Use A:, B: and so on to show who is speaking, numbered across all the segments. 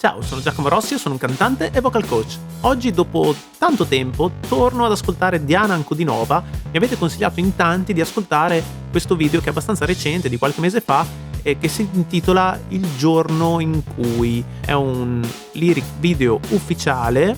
A: Ciao, sono Giacomo Rossi, sono un cantante e vocal coach. Oggi, dopo tanto tempo, torno ad ascoltare Diana Ankudinova. Mi avete consigliato in tanti di ascoltare questo video che è abbastanza recente, di qualche mese fa, e che si intitola Il giorno in cui. È un lyric video ufficiale.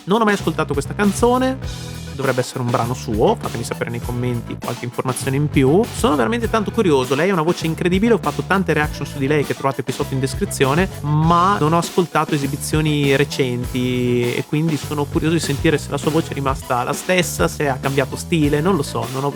A: Non ho mai ascoltato questa canzone. Dovrebbe essere un brano suo, fatemi sapere nei commenti qualche informazione in più. Sono veramente tanto curioso, lei ha una voce incredibile, ho fatto tante reaction su di lei che trovate qui sotto in descrizione, ma non ho ascoltato esibizioni recenti e quindi sono curioso di sentire se la sua voce è rimasta la stessa, se ha cambiato stile, non lo so, non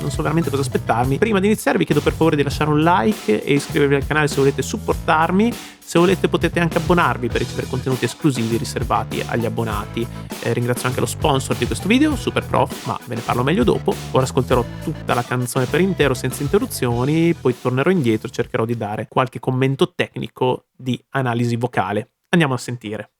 A: so veramente cosa aspettarmi. Prima di iniziare vi chiedo per favore di lasciare un like e iscrivervi al canale se volete supportarmi. Se volete potete anche abbonarvi per ricevere contenuti esclusivi riservati agli abbonati. Ringrazio anche lo sponsor di questo video, Superprof, ma ve ne parlo meglio dopo. Ora ascolterò tutta la canzone per intero senza interruzioni, poi tornerò indietro e cercherò di dare qualche commento tecnico di analisi vocale. Andiamo a sentire.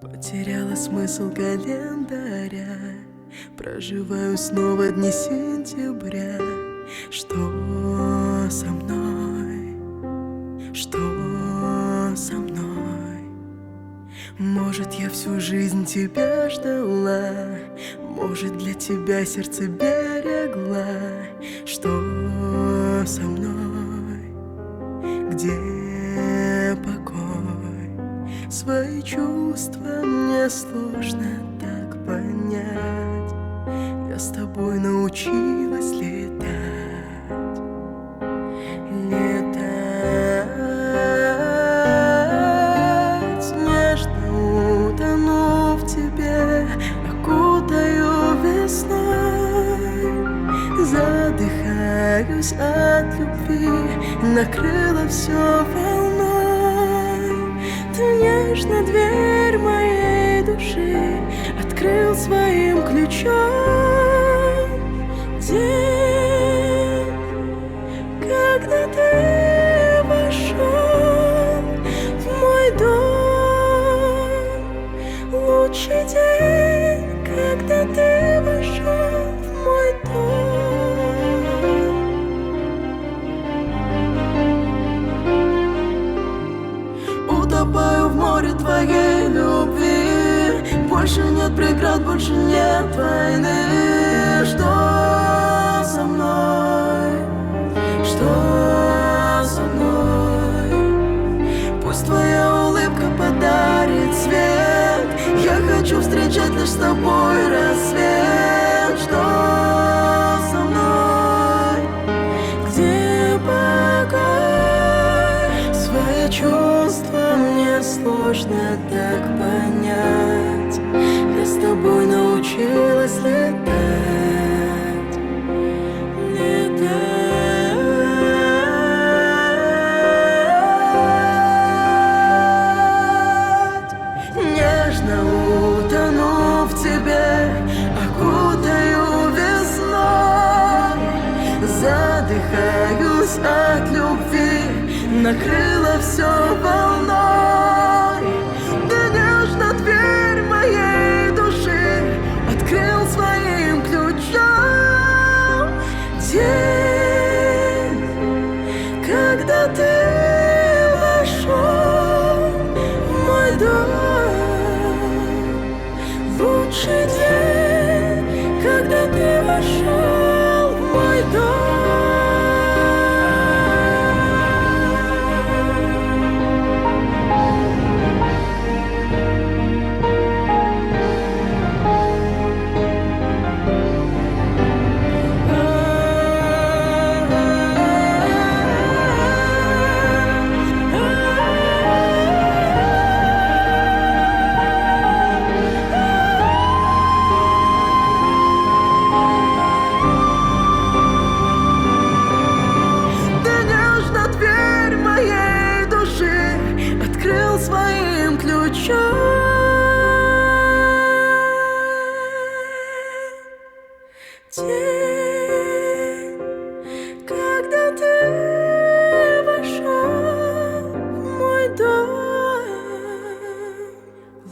B: Потеряла смысл календаря, проживаю снова дни сентября. Что со мной? Что со мной? Может, я всю жизнь тебя ждала, может, для тебя сердце берегла. Что со мной? Где покой? Свои чувства мне сложно так понять. Я с тобой научилась летать. Летать, нежно утону в тебе, окутаю весной. Задыхаюсь от любви, накрыло все волной. Ты нежно дверь моей души открыл своим ключом. День, когда ты вошел в мой дом. Лучший день, когда ты вошел в мой дом. Утопаю в море твоей любви, больше нет преград, больше нет войны. Что со мной? Что со мной? Пусть твоя улыбка подарит свет, я хочу встречать лишь с тобой рассвет. Что со мной? Где покой? Свои чувства мне сложно так понять. Я с тобой научилась летать. Летать. Нежно утону в тебе, окутаю весной. Задыхаюсь от любви, накрыло все волной. Ты нежно дверь моей души открыл своим ключом. День, когда ты вошел в мой дом. Лучший день, когда ты вошел в мой дом.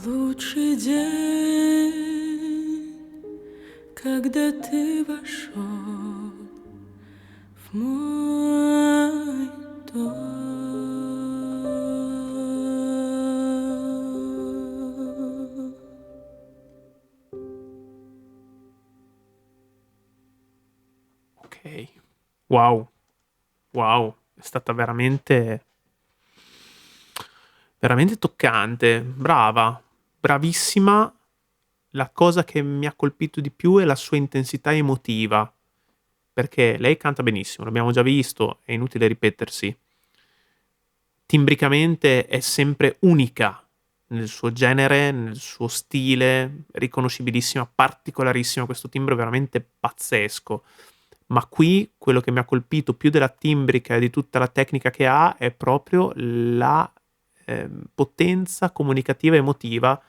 B: Лучший день, когда ты вошел в мой дом.
A: Ok. Wow. Wow, è stata veramente veramente toccante. Brava, bravissima. La cosa che mi ha colpito di più è la sua intensità emotiva, perché lei canta benissimo, l'abbiamo già visto, è inutile ripetersi. Timbricamente è sempre unica nel suo genere, nel suo stile, riconoscibilissima, particolarissima, questo timbro è veramente pazzesco. Ma qui quello che mi ha colpito più della timbrica e di tutta la tecnica che ha è proprio la potenza comunicativa e emotiva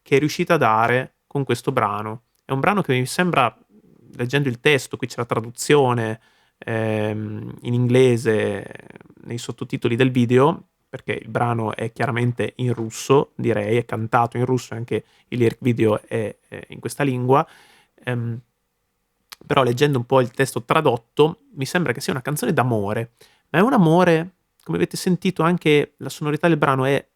A: che è riuscita a dare con questo brano. È un brano che mi sembra, leggendo il testo, qui c'è la traduzione in inglese nei sottotitoli del video, perché il brano è chiaramente in russo, direi, è cantato in russo e anche il lyric video è in questa lingua. Però leggendo un po' il testo tradotto mi sembra che sia una canzone d'amore, ma è un amore, come avete sentito anche la sonorità del brano è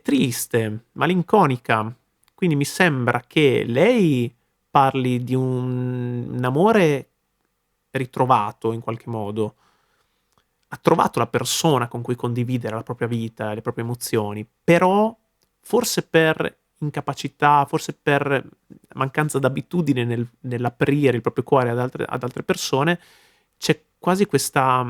A: triste, malinconica, quindi mi sembra che lei parli di un amore ritrovato in qualche modo, ha trovato la persona con cui condividere la propria vita, le proprie emozioni, però forse per incapacità, forse per mancanza d'abitudine nell'aprire il proprio cuore ad altre persone, c'è quasi questa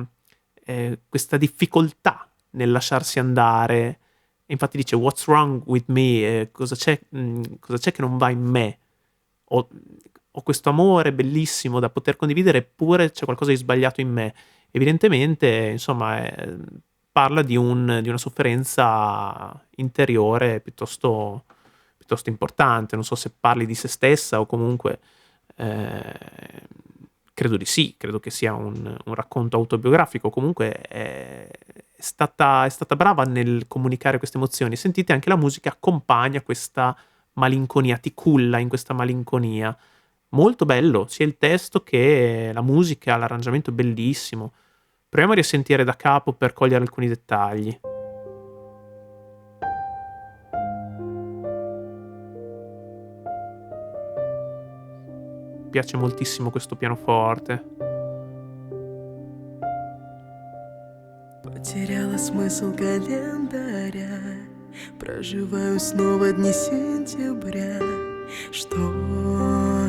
A: difficoltà nel lasciarsi andare. E infatti dice "What's wrong with me?" Cosa c'è che non va in me? Ho questo amore bellissimo da poter condividere, eppure c'è qualcosa di sbagliato in me. Evidentemente, insomma, parla di una sofferenza interiore piuttosto importante. Non so se parli di se stessa o comunque credo di sì, credo che sia un racconto autobiografico. Comunque è stata brava nel comunicare queste emozioni. Sentite, anche la musica accompagna questa malinconia, ti culla in questa malinconia. Molto bello, sia il testo che la musica, l'arrangiamento è bellissimo. Proviamo a risentire da capo per cogliere alcuni dettagli. Mi piace moltissimo questo pianoforte.
B: Потеряла смысл календаря, проживаю снова дни сентября. Что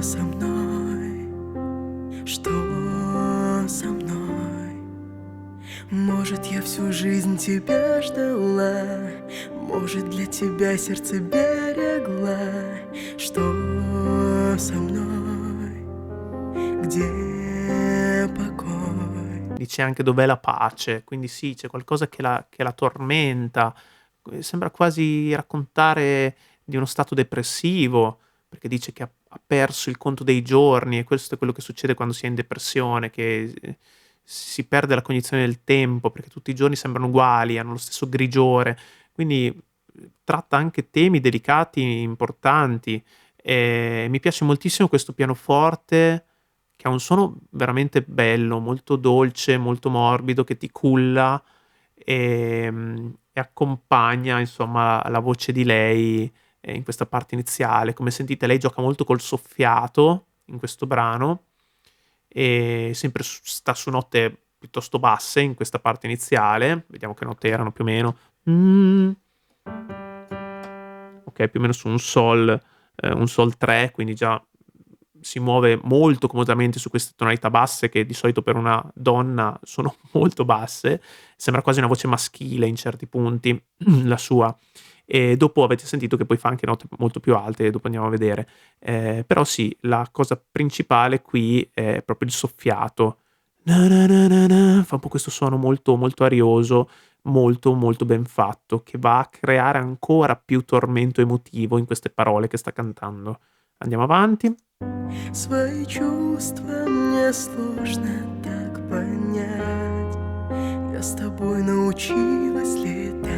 B: со мной? Что со мной? Может, я всю жизнь тебя ждала, может, для тебя сердце берегла. Что со мной? Где покой?
A: Dice anche dov'è la pace, quindi sì, c'è qualcosa che la tormenta. Sembra quasi raccontare di uno stato depressivo, perché dice che ha perso il conto dei giorni, e questo è quello che succede quando si è in depressione, che si perde la cognizione del tempo, perché tutti i giorni sembrano uguali, hanno lo stesso grigiore. Quindi tratta anche temi delicati, importanti. E mi piace moltissimo questo pianoforte che ha un suono veramente bello, molto dolce, molto morbido, che ti culla e accompagna, insomma, la voce di lei in questa parte iniziale. Come sentite, lei gioca molto col soffiato in questo brano e sempre sta su note piuttosto basse in questa parte iniziale. Vediamo che note erano più o meno. Ok, più o meno su un sol 3, quindi già si muove molto comodamente su queste tonalità basse che di solito per una donna sono molto basse. Sembra quasi una voce maschile in certi punti, la sua. E dopo avete sentito che poi fa anche note molto più alte, dopo andiamo a vedere. Però sì, la cosa principale qui è proprio il soffiato. Na na na na na, fa un po' questo suono molto, molto arioso, molto, molto ben fatto, che va a creare ancora più tormento emotivo in queste parole che sta cantando. Andiamo avanti.
B: Свои чувства мне сложно так понять. Я с тобой научилась летать.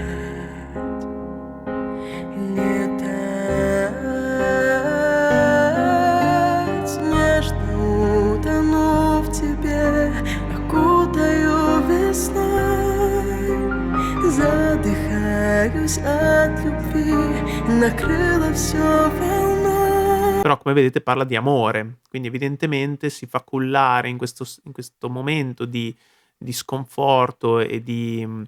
B: любви накрыло все волной.
A: Però come vedete parla di amore, quindi evidentemente si fa cullare in questo momento di sconforto e di un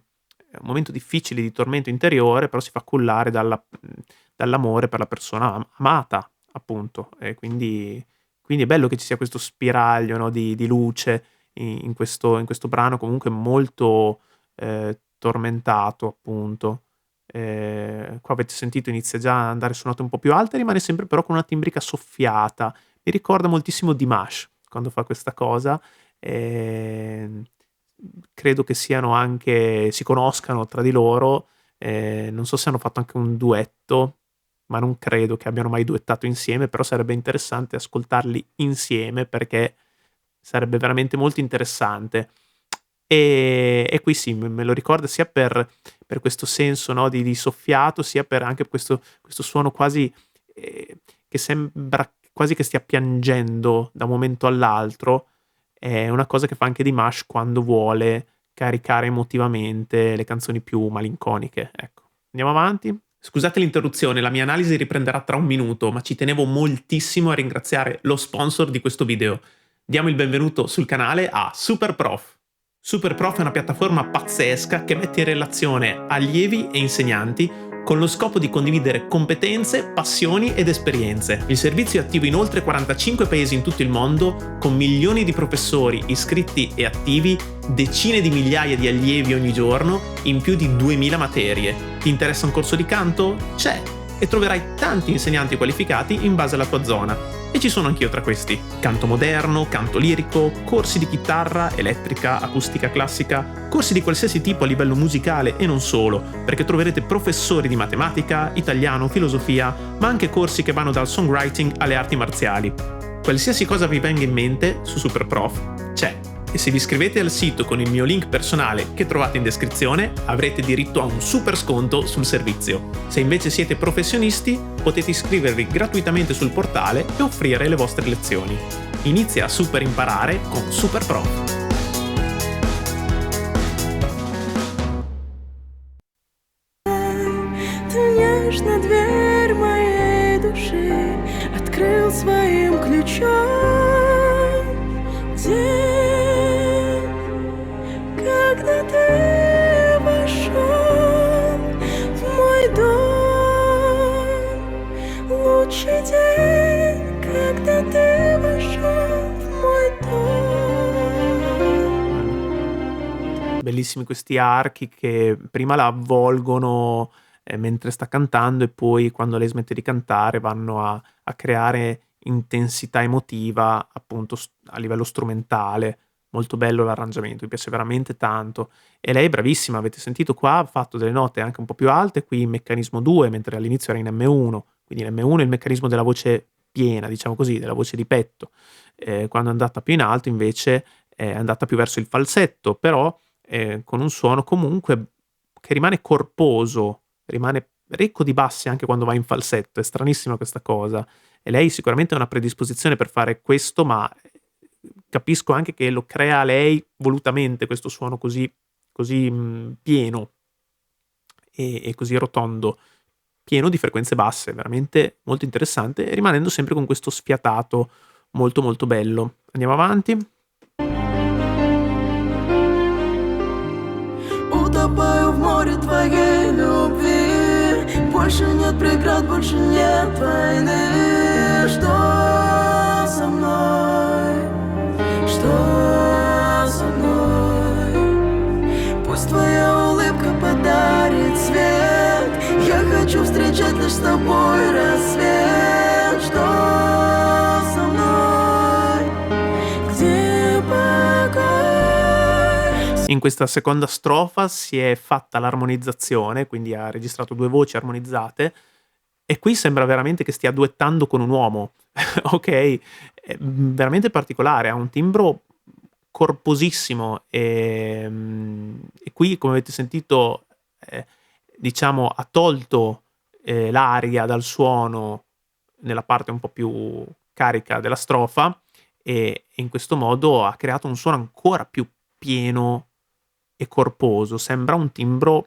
A: momento difficile di tormento interiore, però si fa cullare dall'amore per la persona amata, appunto. E quindi è bello che ci sia questo spiraglio, no, di luce in questo brano comunque molto tormentato, appunto. Qua avete sentito inizia già ad andare su note un po' più alte, rimane sempre però con una timbrica soffiata. Mi ricorda moltissimo Dimash quando fa questa cosa. Ehm, Credo che si conoscano tra di loro. Non so se hanno fatto anche un duetto, ma non credo che abbiano mai duettato insieme, però sarebbe interessante ascoltarli insieme perché sarebbe veramente molto interessante. E qui sì, me lo ricorda sia per questo senso, no, di soffiato, sia per anche questo suono quasi che sembra quasi che stia piangendo da un momento all'altro. È una cosa che fa anche Dimash quando vuole caricare emotivamente le canzoni più malinconiche, ecco. Andiamo avanti? Scusate l'interruzione, la mia analisi riprenderà tra un minuto, ma ci tenevo moltissimo a ringraziare lo sponsor di questo video. Diamo il benvenuto sul canale a Superprof. Superprof è una piattaforma pazzesca che mette in relazione allievi e insegnanti con lo scopo di condividere competenze, passioni ed esperienze. Il servizio è attivo in oltre 45 paesi in tutto il mondo, con milioni di professori iscritti e attivi, decine di migliaia di allievi ogni giorno, in più di 2000 materie. Ti interessa un corso di canto? C'è! E troverai tanti insegnanti qualificati in base alla tua zona. E ci sono anch'io tra questi. Canto moderno, canto lirico, corsi di chitarra, elettrica, acustica classica, corsi di qualsiasi tipo a livello musicale e non solo, perché troverete professori di matematica, italiano, filosofia, ma anche corsi che vanno dal songwriting alle arti marziali. Qualsiasi cosa vi venga in mente su Superprof c'è. E se vi iscrivete al sito con il mio link personale che trovate in descrizione, avrete diritto a un super sconto sul servizio. Se invece siete professionisti, potete iscrivervi gratuitamente sul portale e offrire le vostre lezioni. Inizia a super imparare con Superprof.
B: Ты нежно дверь моей души открыл своим ключом. День, когда ты вошел в мой дом. Лучший день, когда ты вошел в мой дом.
A: Bellissimi questi archi che prima la avvolgono mentre sta cantando e poi quando lei smette di cantare vanno a creare intensità emotiva appunto a livello strumentale. Molto bello l'arrangiamento, mi piace veramente tanto. E lei è bravissima, avete sentito qua, ha fatto delle note anche un po' più alte, qui in meccanismo 2, mentre all'inizio era in M1, quindi l'M1 è il meccanismo della voce piena, diciamo così, della voce di petto. Quando è andata più in alto invece è andata più verso il falsetto, però con un suono comunque che rimane corposo, rimane ricco di bassi anche quando va in falsetto, è stranissima questa cosa. E lei sicuramente ha una predisposizione per fare questo, ma capisco anche che lo crea lei volutamente questo suono così pieno e così rotondo, pieno di frequenze basse, veramente molto interessante, e rimanendo sempre con questo sfiatato molto molto bello. Andiamo avanti.
B: Утопаю в море твоей любви. Больше нет преград, больше нет войны. Что со мной? Что со мной? Пусть твоя улыбка подарит свет. Я хочу встречать лишь с тобой рассвет. Что со mной? Где покой?
A: In questa seconda strofa si è fatta l'armonizzazione, quindi ha registrato 2 voci armonizzate, e qui sembra veramente che stia duettando con un uomo. Ok? È veramente particolare, ha un timbro corposissimo e qui, come avete sentito, diciamo, ha tolto l'aria dal suono nella parte un po' più carica della strofa e in questo modo ha creato un suono ancora più pieno e corposo. Sembra un timbro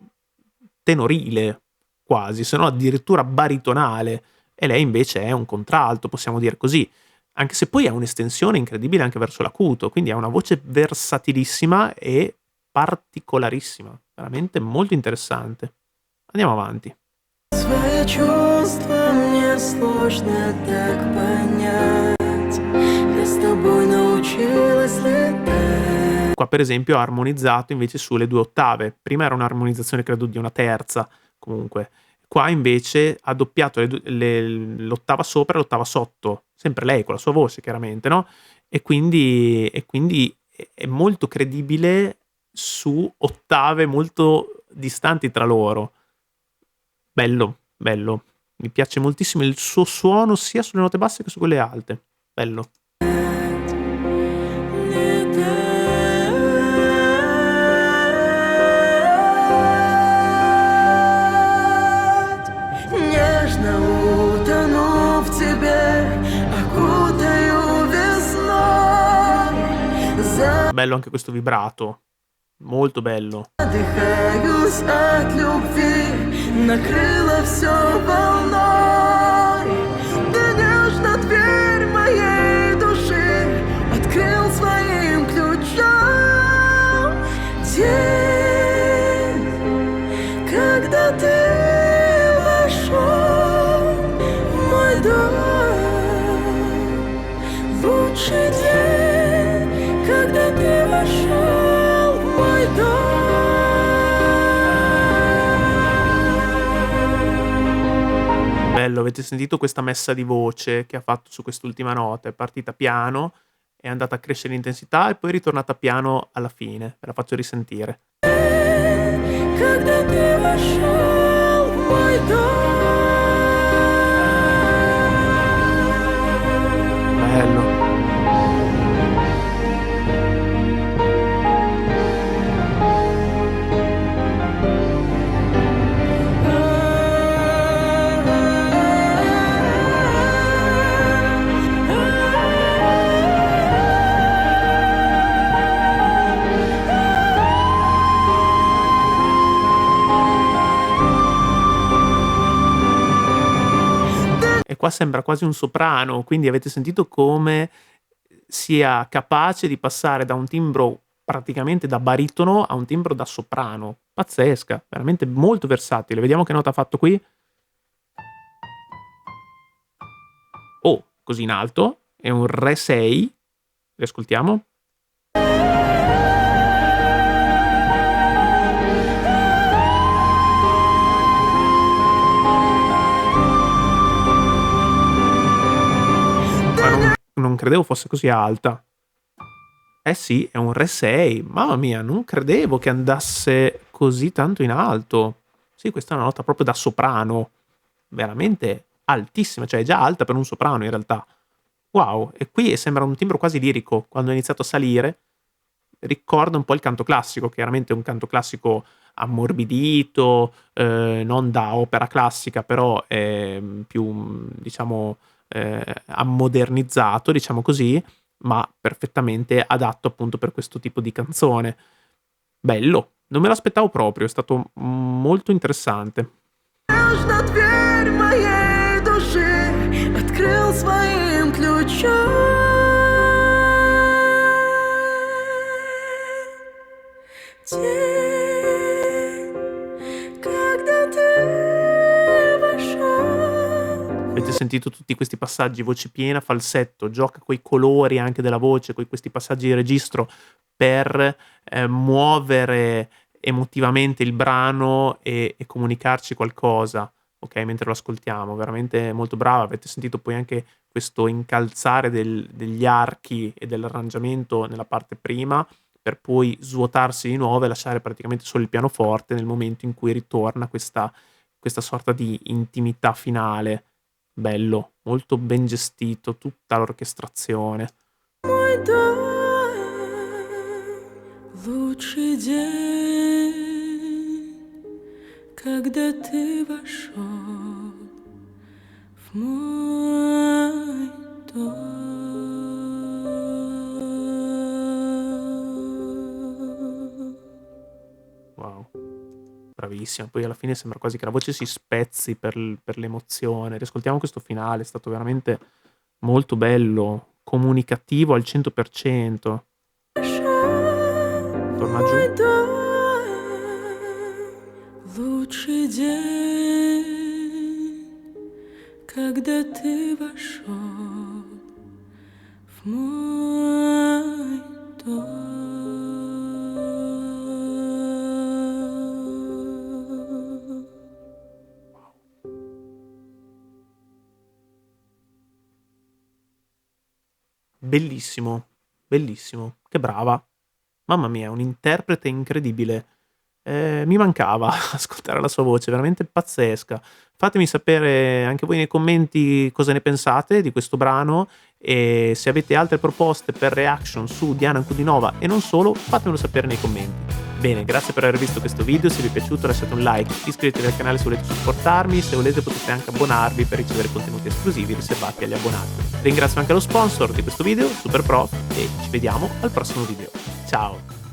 A: tenorile, quasi, se no addirittura baritonale, e lei invece è un contralto, possiamo dire così. Anche se poi ha un'estensione incredibile anche verso l'acuto, quindi ha una voce versatilissima e particolarissima, veramente molto interessante. Andiamo avanti.
B: Свои чувства мне сложно так понять. Я с тобой научилась летать.
A: Qua per esempio ha armonizzato invece sulle 2 ottave. Prima era un'armonizzazione credo di una terza, comunque. Qua invece ha doppiato l'ottava sopra e l'ottava sotto, sempre lei con la sua voce chiaramente, no, e quindi è molto credibile su ottave molto distanti tra loro. Bello, bello. Mi piace moltissimo il suo suono sia sulle note basse che su quelle alte. Bello.
B: Летать. Нежно утону в тебе, окутаю весной.
A: Bello anche questo vibrato. Molto bello.
B: Задыхаюсь от любви, накрыло все волной. Ты нежно дверь моей души открыл своим ключом. День, когда ты вошел в мой дом. Лучший день, когда ты вошел в мой дом.
A: Bello, avete sentito questa messa di voce che ha fatto su quest'ultima nota? È partita piano, è andata a crescere in intensità e poi è ritornata piano alla fine. Ve la faccio risentire.
B: Когда ты вошел в мой дом.
A: Bello. E qua sembra quasi un soprano, quindi avete sentito come sia capace di passare da un timbro praticamente da baritono a un timbro da soprano. Pazzesca, veramente molto versatile. Vediamo che nota ha fatto qui. Oh, così in alto. È un Re 6. Riascoltiamo. Ma non credevo fosse così alta. Eh sì, è un Re 6. Mamma mia, non credevo che andasse così tanto in alto. Sì, questa è una nota proprio da soprano. Veramente altissima, cioè è già alta per un soprano in realtà. Wow, e qui sembra un timbro quasi lirico. Quando ha iniziato a salire, ricorda un po' il canto classico, chiaramente è un canto classico ammorbidito, non da opera classica, però è più, diciamo, ammodernizzato, diciamo così, ma perfettamente adatto appunto per questo tipo di canzone. Bello, non me l'aspettavo proprio, è stato molto interessante.
B: Нежно дверь моей души открыл своим ключом. День, когда ты вошел.
A: Avete sentito tutti questi passaggi, voce piena, falsetto, gioca coi colori anche della voce, coi questi passaggi di registro per muovere emotivamente il brano e comunicarci qualcosa, ok? Mentre lo ascoltiamo, veramente molto brava. Avete sentito poi anche questo incalzare degli archi e dell'arrangiamento nella parte prima, per poi svuotarsi di nuovo e lasciare praticamente solo il pianoforte nel momento in cui ritorna questa sorta di intimità finale. Bello, molto ben gestito, tutta l'orchestrazione.
B: Мой дом. Лучший день, когда ты вошел в мой дом.
A: Wow, bravissimo. bravissima. Poi alla fine sembra quasi che la voce si spezzi per l'emozione. Riascoltiamo questo finale, è stato veramente molto bello, comunicativo al 100%. Torna giù.
B: мой дом, лучший день, когда ты вошел в мой дом.
A: Bellissimo, bellissimo, che brava. Mamma mia, un interprete incredibile. Mi mancava ascoltare la sua voce, veramente pazzesca. Fatemi sapere anche voi nei commenti cosa ne pensate di questo brano e se avete altre proposte per reaction su Diana Ankudinova e non solo, fatemelo sapere nei commenti. Bene, grazie per aver visto questo video, se vi è piaciuto lasciate un like, iscrivetevi al canale se volete supportarmi, se volete potete anche abbonarvi per ricevere contenuti esclusivi riservati agli abbonati. Ringrazio anche lo sponsor di questo video, Superprof, e ci vediamo al prossimo video. Ciao!